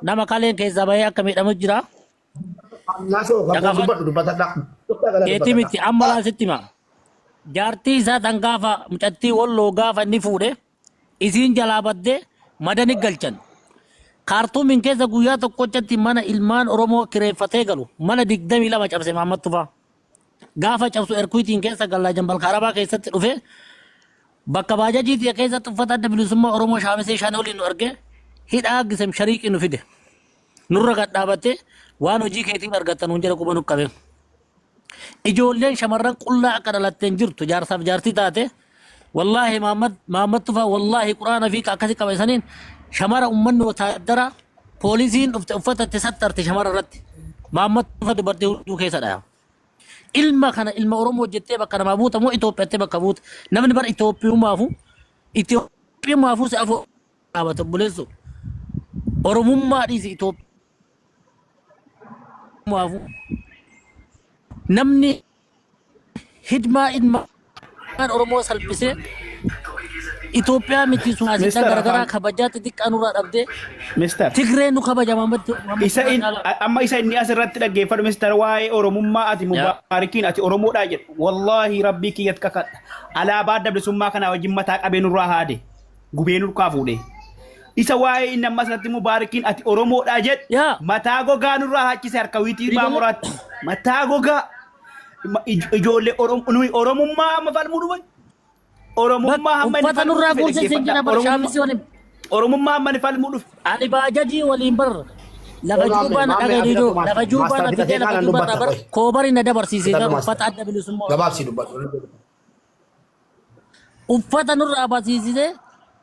nama kalian ke Zabaya kami damu jira. Eti miti ambala sittima. Jarti isa tangafa mutatti wallo gafa ni fude. Isin jalabadde madani galchan. Kaartuumin keessa guyyaa tokkochatti mana ilmaan Oromoo kireeffatee galu mana 22 cabse Mahammad Tufaa. Gaafa cabsu erkuitiin keessa gallaa jambal kaarabaa keessatti dhufe bakka baajajiitii keessatti uffata adda bilisummaa Oromoo shaamisee shan waliin nu arge hidhaa gisem shariiqii nu fide. Nurra gad dhaabatte waan hojii keetiin argattan hun jala quba nu qabe. Ijoolleen shamarran qullaa akka dhalatteen jirtu jaarsaaf jaartii taate wallaahi Mahammad Tufaa wallaahi quraana fi akkasi qaba isaniin shamara ummanni wataadara poolisiin dhufte uffatatti sattarte shamara irratti Mahammad Tufaa dubartii hunduu keessa dhaya. Ilma kana ilma Oromoo jettee bakka namaa buuta moo Itoophiyaatti bakka buuta namni bara Itoophiyummaafu si afoo dhaabata buleessu Oromummaa dhiisi Itoophiyummaafu namni hidmaa ilma Oromoo salphisee Itoophiyaa miti sumaasita garagaraa kabajaatti xiqqaanurraa dhabdee Mister Tigree nu kabaja amma isa inni asirratti dhaggeeffadhu Mister waa'ee Oromummaa ati mubaarikiin ati Oromoodhaa jedhu wallaahi rabbii kiyyat kakadha alaabaa adda bilisummaa kana wajjin mataa qabee nurraa haade gubee nurraa fuudhe isa waa'ee inni amma asirratti mubaarikiin ati Oromoodhaa jedhu mataa gogaa nurraa haachise harka wiitii baamuratti mataa gogaa ijoollee Oromummaa amma falmuu dhuman Oromummaa hamma uffata nurraa guursee sinjina barshaamisi waliin Oromummaa hamma ni falmuu dhuf ani baajajii waliin bar lafa juubaan dhagadiidoo lafa juubaan fidee lafa juubaan bar koobari na dabarsiisee uffata adda bilisummaa gabaabsi dubbatu uffata nurraa barsiisee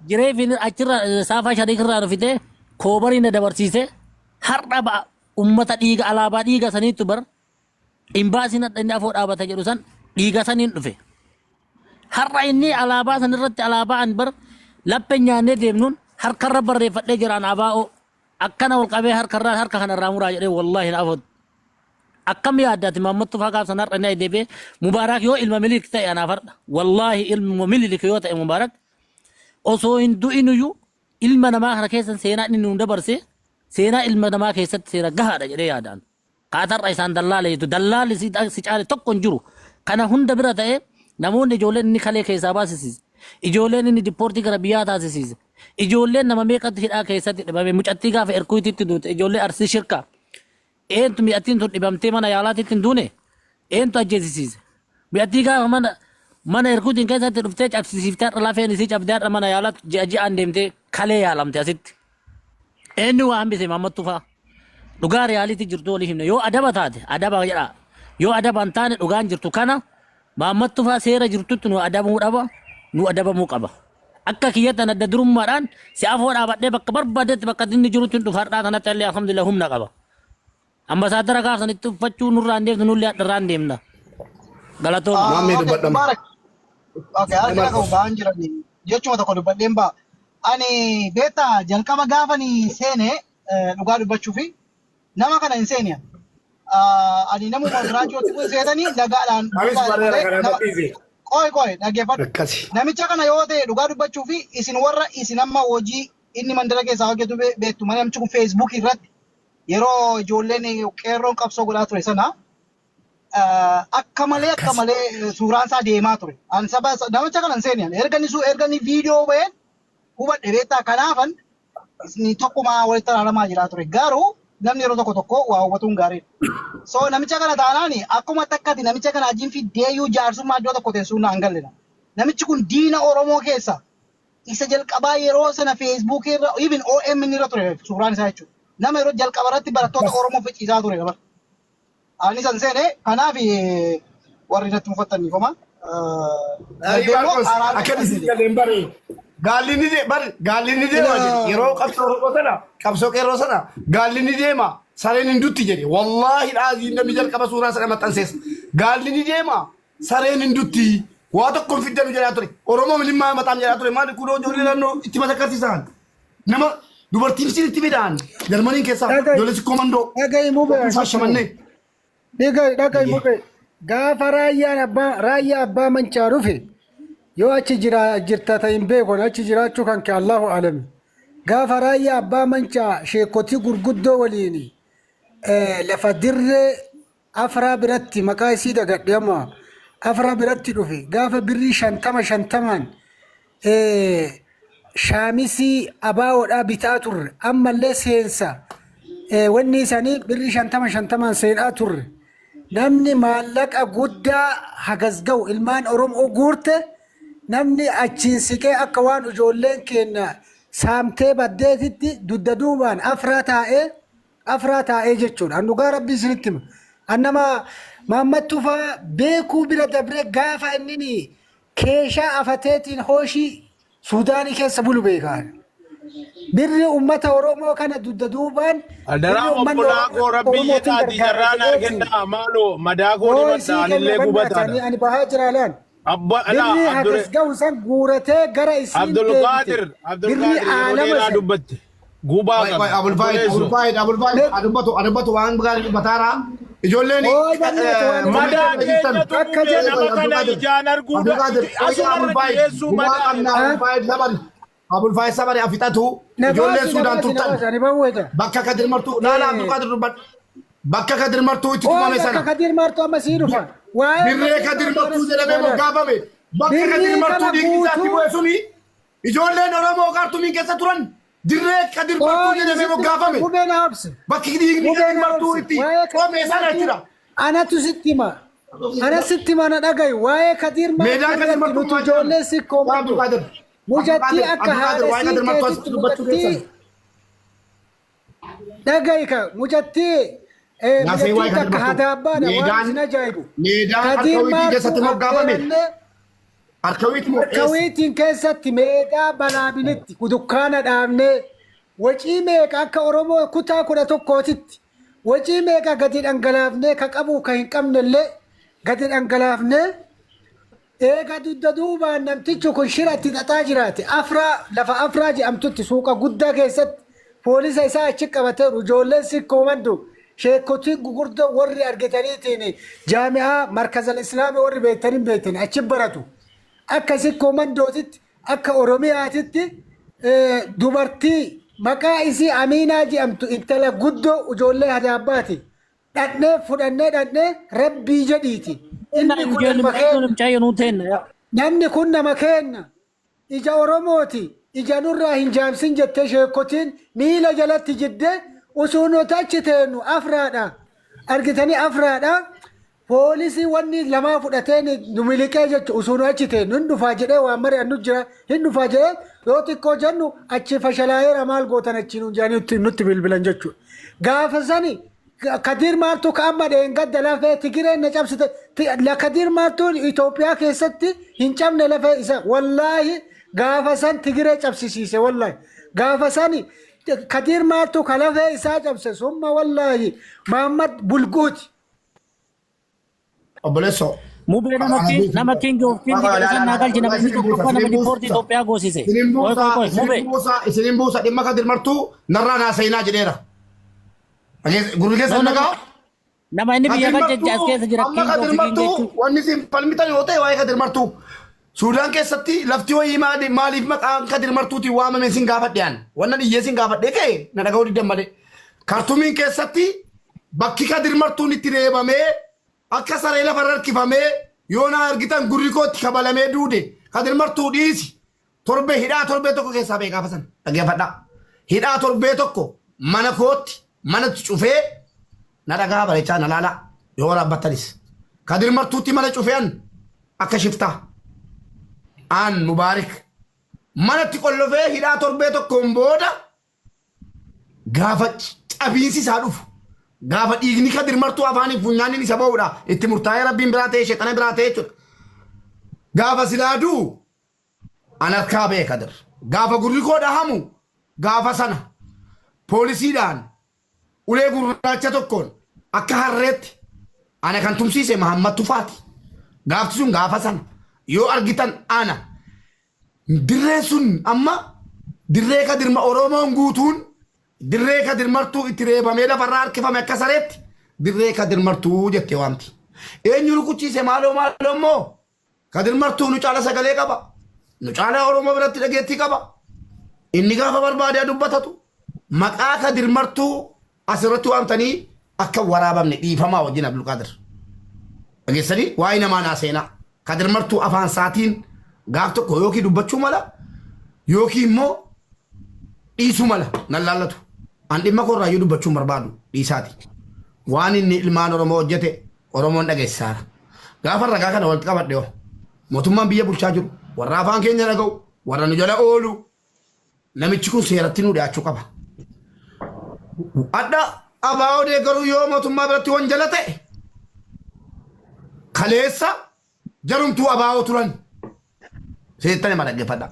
jireefin achirra saafaa shariikirraa nu fidee koobari na dabarsiisee har'a ummata dhiiga alaabaa dhiiga saniitu bar imbaasiin inni afoo dhaabata jedhu san dhiiga saniin dhufe. Har'a inni alaabaa san irratti alaabaan bar lapheen nyaannee deemnuun harkarra barreeffadhee jiraan abaa'oo akkana ol qabee harkarraa harka kanarraa muraa jedhee wallaahi na afoot. Akkam yaaddaati Mahammad Tufaa gaafsan har'a inni deebee Mubaarak yoo ilma miliik ta'e anaaf har'a wallaahi ilma miliik yoo ta'e Mubaarak osoo hin du'inuyyuu ilma namaa kana keessan seenaa inni nu dabarse seenaa ilma namaa keessatti seena gahaadha jedhee yaadaan. Kaatarra isaan dallaaleetu dallaalli si caale tokko hin jiru kana hunda bira ta'ee namoonni ijoolleen inni kalee keessaa baasisiise ijoolleen inni diippoortii gara biyyaa taasisiise ijoolleen nama meeqatti hidhaa keessatti dhibame mucattii gaafa erkuutitti duute ijoollee arsii shirka eentu mi'attiin tun dhibamtee mana yaalaatitti hin duune eentu ajjeesisiise mi'attii gaafa mana erkuutiin keessatti dhuftee cabsisiiftee har'a lafeen isii cabdee har'a mana yaalaatti ji'aan deemtee kalee yaalamte asitti eenyu waa hambise Mahammad Tufaa dhugaa reyaaliitti jirtu walii himne yoo adaba taate adaba jedha yoo adaba hin taane dhugaan jirtu kana Mahammad Tufaa seera jirtutti nu adabamuu dhaba nu adabamuu qaba. Akka kiyyatan adda durummaadhaan si afoo dhaabadhee bakka barbaadetti bakka inni jirutti hin dhufa har'aa kanatti illee alhamdulillah humna qaba. Ambasaadara gaafsanitti uffachuu nurraa hin deemtu nullee addarraa hin deemna. Galatooma. Maamii dubbadhama. Okay, harka qabu ba'aan jirani jechuma tokko dubbadheen ba'a. Ani beektaa jalqaba gaafani seene dhugaa dubbachuu fi nama kana hin seeniyan. Ani namuma biraachootti kun seetanii nagaadhaan qoy dhaggeeffadhu. Namicha kana yoo ta'e dhugaa dubbachuu fi isin warra isin amma hojii inni mandara keessaa hojjetu beektu namichi kun Facebook irratti yeroo ijoolleen qeerroon qabsoo godhaa ture sana akka malee suuraan isaa deemaa ture. Ani namicha kana hin seeniyan ergani viidiyoo ba'een hubadhe beektaa kanaafan isin tokkuma walitti araaramaa jiraa ture garuu namni yeroo tokko waa hubatuun gaariidha. So namicha kana taanaani akkuma takkati namicha kana ajiin fi deeyyuu jaarsummaa iddoo tokko teessuu naan gallina. Namichi kun diina Oromoo keessa isa jalqabaa yeroo sana Facebook irra even OMN irra ture suuraan isaa jechuudha. Nama yeroo jalqaba irratti barattoota Oromoo ficciisaa ture gaba. Ani san seene kanaaf warri natti mufatanii koma. Gaallinni deema yeroo qabsoo qeerroo sana gaallinni deema sareen hin dutti jedhe wallaahi dhaazii namni jalqaba suuraa sana maxxanseessa gaallinni deema sareen hin dutti waa tokko hin fiddanu jedhaa ture Oromoo milimmaa maxaan jedhaa ture maali kunoo ijoollee naannoo itti masakarsiisan nama dubartiin isin itti midhaan Jarmaniin keessaa ijoollee si komandoo shaashimannee. Dhagahi mubee gaafa raayyaa abbaa mancaa dhufe yoo achi jirta ta'in beekon achi jiraachuu kan ke Allahu alami gaafa raayyaa abbaa mancaa sheekotii gurguddoo waliin lafa dirree afraa biratti maqaa isii dagadhe amma afraa biratti dhufe gaafa birrii 50 shaamisii abaawoodhaa bitaa turre ammallee seensa wanni isaanii birrii 50 seenaa turre namni maallaqa guddaa hagasga'u ilmaan oromoo guurte namni achiin siqee akka waan ijoolleen keenya saamtee baddeetitti dudda duubaan afraa taa'ee jechuudha. An dhugaa rabbii isinitti hima. Annama Maammed Tufaa beekuu bira dabre gaafa inni keeshaa afateetiin hooshii Suudaanii keessa bulu beekaan. Birri ummata Oromoo kana dudda duubaan Adara obbolaakoo rabbii yeetaati jarraan argannaa maaloo madaakoo dhibataan illee gubataadha. Ani bahaa jiraalaan. Birri hagas ga'u san guuratee gara isin Abdulqaadir yeroo dubbatte gubaa qaba. Adubbatu waan gaarii dubbataara. Ijoolleen madaa keenyatu nama kana ijaan arguu asuma dhiyeessuu madaa. Abul Faiz sabari afitatu ijoolleen Suudaan turtan bakka Kadir Martuu laala Abdulqaadir dubbat bakka Kadir Martuu itti tumame sana bakka Kadir Martuu amma sii dhufa birree Kadir Martuu jedhamee moggaafame bakka Kadir Martuu dhiigisaatti bu'e suni ijoolleen Oromoo kaartumiin keessa turan dirree Kadir Martuu jedhamee moggaafame bakki dhiigni Kadir Martuu itti qoomee sana jechuudha. Anatu sitti hima na dhagayu waa'ee Kadir Martuu ijoollee si koomatu mujatti akka haadha siinkeetitti mujatti dhagayka mujatti mujatti akka haadha abbaadha waan isin ajaa'ibu Kadir Martuu harkawiitiin keessatti meedaa balaabilitti dukkaana dhaabnee wacii meeqa akka Oromoo kutaa 11titti wacii meeqa gadi dhangalaafnee ka qabu ka hin qabnellee gadi dhangalaafnee eega dudda duubaan namtichi kun shira itti xaxaa jiraate lafa afraa jedhamtutti suuqa guddaa keessatti poolisa isaa achi qabateeru ijoolleen sikkoomandu sheekotii gugurdoo warri argataniitiin jaami'aa markazal islaamii warri beektanii achi baratu akka sikkoomandootitti akka oromiyaatitti dubartii maqaa isii Amiinaa jedhamtu intala guddoo ijoollee hadaabbaati dhadhee fudhannee rabbii jedhiiti. Namni kun nama kenna ija Oromooti ija nurraa hin jaamsin jettee sheekotiin miila jalatti jiddee usuunota achi teennu afraadha argitanii afraadha poolisii wanni lamaa fudhateen nu miliqee jechu usuunu achi teennu hin dhufaa jedhee waan mari'annu jira hin dhufaa jedhee yoo xiqqoo jennu achi fashalaa'eera maal gootan achi nutti bilbilan jechuudha gaafa sani Kadir Martuu ka amma dheengadda lafee Tigireen na cabsite Kadir Martuun Itoophiyaa keessatti hin cabne lafee isa wallaahi gaafa san Tigiree cabsisiise wallaahi gaafa sani Kadir Martuu ka lafee isaa cabse summa wallaahi Mahammad Bulguuti. Obboleessoo. Mubee nama kingi of kingi jedhasan naagalchi nama inni tokkoffaa nama dipoortii Itoophiyaa goosise. Isinin buusa dhimma Kadir Martuu narraa naasayinaa jedheera. Gurri keessa nagaa. Nama inni biyya kan jajjaas keessa jira kingi of kingi jechuudha. Wanni isin falmitan yoo ta'e waa'ee Kadir Martuu. Suudaan keessatti lafti wayii maaliif maqaan Kadir Martuutiin waamame isin gaafadheen. Wannan iyyee isin gaafadhee ka'e na dhaga'uu diddan malee. Kaartumiin keessatti bakki Kadir Martuun itti reebamee akka saree lafa harkifamee yoo na argitan gurri kootti kabalamee duude Kadir Martuu dhiisi. Torbee hidhaa torbee tokko keessaa bee gaafa san dhaggeeffadhaa. Hidhaa torbee tokko mana kootti manatti cufee na dhagaa bareechaa na laala yoo waraabbattanis. Kadir Martuutti mana cufean akka shiftaa. Aan Mubaarik manatti qollofee hidhaa torbee tokkoon booda gaafa cabiinsi isaa dhufu gaafa dhiigni Kadir Martuu afaanii funyaaniin isa ba'uudha itti murtaa'ee rabbiin biraa ta'e sheexana biraa ta'e jechuudha. Gaafa silaaduu an harkaa ba'e Kadir gaafa gurri koo dhahamu gaafa sana poolisiidhaan ulee gurraacha tokkoon akka harreetti ana kan tumsiise Mahammad Tufaati. Gaafti sun gaafa sana yoo argitan ana dirree sun amma dirree Kadir Oromoon guutuun dirree Kadir Martuu itti reebamee lafarraa harkifame akka sareetti dirree Kadir Martuu jettee waamti. Eenyu rukuchiise maaloo immoo Kadir Martuu nu caala sagalee qaba. Nu caala Oromoo biratti dhageettii qaba. inni gaafa barbaadee dubbatatu maqaa Kadir Martuu asirratti waamtanii akka waraabamne dhiifamaa wajjin Abdulqaadir dhageessanii waa'ee namaa naaseenaa Kadir Martuu afaan saatiin gaaf tokko yookiin dubbachuu mala yookiin immoo dhiisuu mala nan laallatu an dhimma korraayyuu dubbachuun barbaadu dhiisaati waan inni ilmaan Oromoo hojjete Oromoon dhageessisaara gaafa ragaa kana walitti qabadhe yoo mootummaan biyya bulchaa jiru warra afaan keenya dhaga'u warra nu jala oolu namichi kun seeratti nu dhiyaachuu qaba adda abaa'oo deeggaruu yoo mootummaa biratti wanjala ta'e kaleessa jarumtuu abaa'oo turan seettane ma dhaggeeffadha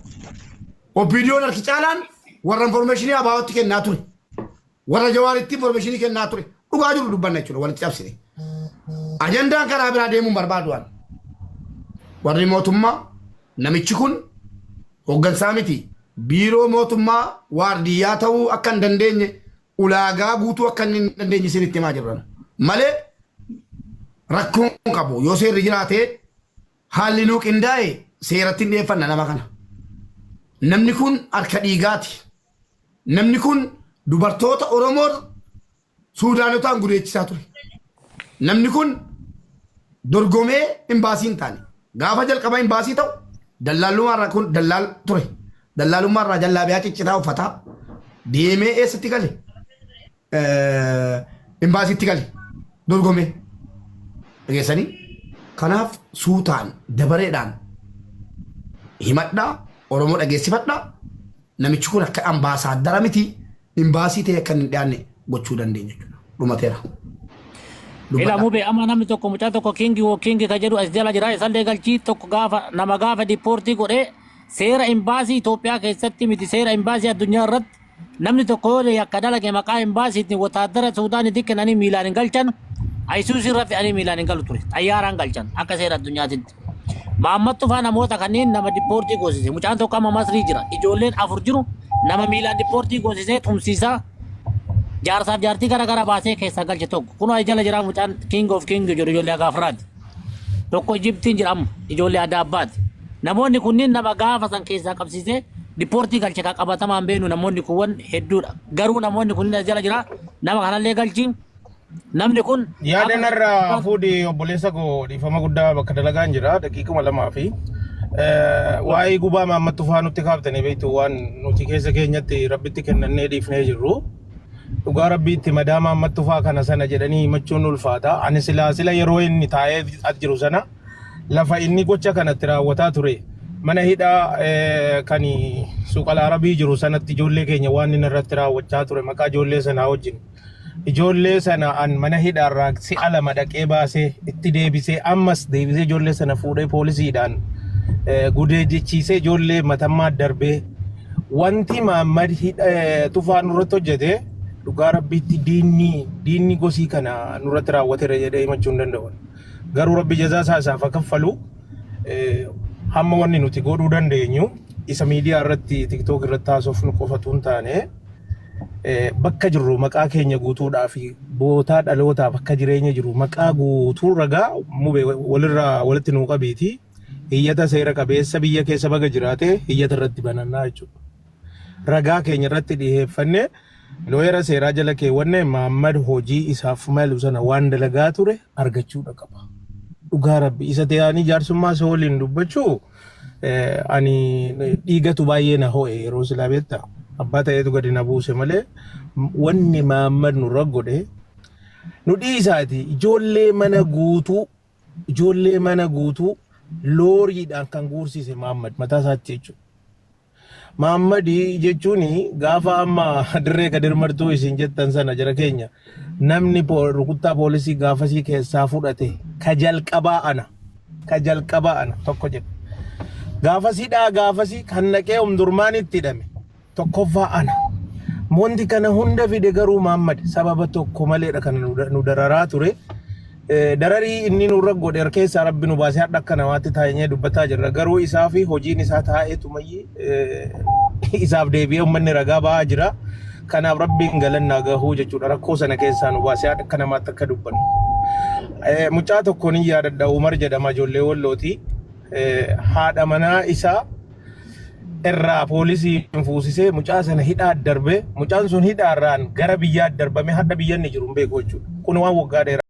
opiidiyoon harki caalaan warra informationii abaa'ootti kennaa ture warra jawaaritti informationii kennaa ture dhugaa jiru dubbanna jechuudha walitti cabsine ajandaan karaa biraa deemuun barbaadu'an warri mootummaa namichi kun hooggansaa miti biiroo mootummaa waardiyyaa ta'uu akka hin dandeenye ulaagaa guutuu akka hin dandeenye isinitti himaa jirran malee rakkoon qabu yoo seerri jiraatee haalli nuu qindaa'e seeratti hin dhiyeeffanna nama kana namni kun harka dhiigaati namni kun dubartoota Oromoo Suudaanotaan gudeechisaa ture namni kun dorgomee imbaasiin taane gaafa jalqaba imbaasii ta'u dallaalummaarraa kun dallaal ture dallaalummaarraa jallaabiyaa ciccitaa uffataa deemee eessatti gale imbaasiitti gale dorgomee dhageessanii kanaaf suutaan dabareedhaan himadhaa Oromoo dhageessifadhaa namichi kun akka ambaasaadara miti imbaasii ta'e akka hin dhiyaanne gochuu dandeenya jechuudha dhumateera. Ila mube amma namni tokko mucaa tokko kingi ka jedhu as jala jira isallee galchii tokko gaafa nama gaafa dipoortii godhee seera imbaasii Itoophiyaa keessatti miti seera imbaasii addunyaa irratti namni tokko akka dalage maqaa imbaasiitiin wataadara Suudaanitti kennanii miilaan hin galchan Ayisuusii irra fe'anii miilaan hin galu ture xayyaaraan galchan akka seera addunyaatitti. Maammat Tufaa namoota kanneen nama dipoortii goosise mucaan tokko amma Masrii jira ijoolleen 4 jiru nama miilaan dipoortii goosisee tumsiisaa jaarsaaf jaartii gara baasee keessa galche tokko kun jala jira mucaan king of king jedhu ijoollee gaafraati tokko Ijiptiin jira amma ijoollee adda abbaati namoonni kunniin nama gaafa san keessaa qabsiisee dipoortii galche ka qabatamaan beenu namoonni kuwwan hedduudha garuu namoonni kunniin jala jira nama kanallee galchiin namni kun yaadanarraa fuudhii obboleessa koo dhiifama guddaa bakka dalagaan jira daqiiquma 2 fi waa'ee gubaa Maammat Tufaa nutti kaaftanii beektu waan nuti keessa keenyatti rabbitti kennannee dhiifnee jirru dhugaa rabbiitti madaa Maammat Tufaa kana sana jedhanii himachuun ulfaata ani sila yeroo inni taa'ee jiru sana lafa inni gocha kanatti raawwataa ture mana hidhaa kan suuqala arabii jiru sanatti ijoollee keenya waan inni irratti raawwachaa ture maqaa ijoollee sanaa wajjin ijoollee sana an mana hidhaarraa si'a 2 dhaqee baasee itti deebisee ammas deebisee ijoollee sana fuudhee poolisiidhaan gudee jechiisee ijoollee matammaa darbee wanti Maammat Tufaa nurratti hojjete dhugaa rabbiitti diinni gosii kana nurratti raawwateera jedhee himachuu hin danda'u garuu rabbi jazaa isaaf kaffalu hamma wanni nuti godhuu dandeenyu isa miidiyaa irratti tiktook irratti haasofnu qofatu hin taane bakka jirru maqaa keenya guutuudhaa fi bootaa dhalootaaf akka jireenya jiru maqaa guutuu ragaa mube walirraa walitti nuu qabeeti hiyyata seera qabeessa biyya keessa baga jiraate hiyyata irratti banannaa jechuudha. Ragaa keenya irratti dhiyeeffannee looyera seeraa jala keewwanne Maammat hojii isaaf malu sana waan dalagaa ture argachuudha qaba. Dhugaa rabbi isa ta'anii jaarsummaa isa waliin dubbachuu ani dhiigatu baay'ee na ho'e yeroo silaa beektaa. Abbaa ta'eetu gadi na buuse malee wanni Maammat nurra godhe nu dhiisaati ijoollee mana guutuu looriidhaan kan guursise Maammat mataa isaatti jechuudha. Maammat jechuun gaafa amma dirree Kadir Martuu isin jettan sana jara keenya namni rukuttaa poolisii gaafasii keessaa fudhate ka jalqabaa ana tokko jedha. Gaafasii kan naqee umdurmaanitti hidhame tokkoffaa ana. Wanti kana hunda fide garuu Maammat sababa tokko maleedha kan nu dararaa ture. Dararii inni nurra godhe keessa rabbi nu baasee hadha akka namaatti taa'ee dubbataa jirra garuu isaa fi hojiin isaa taa'ee tumayyee isaaf deebi'ee uummanni ragaa ba'aa jira kanaaf rabbiin galannaa gahuu jechuudha rakkoo sana keessaa nu baasee hadha akka namaatti akka dubbannu. Mucaa tokkoon hin yaadadha Umar jedhama ijoollee Wallooti haadha manaa isaa irraa poolisii fuusisee mucaa sana hidhaa darbe mucaan sun hidhaarraan gara biyyaa darbame hadda biyyanni jiru hin beeku jechuudha kun waan waggaa dheeraa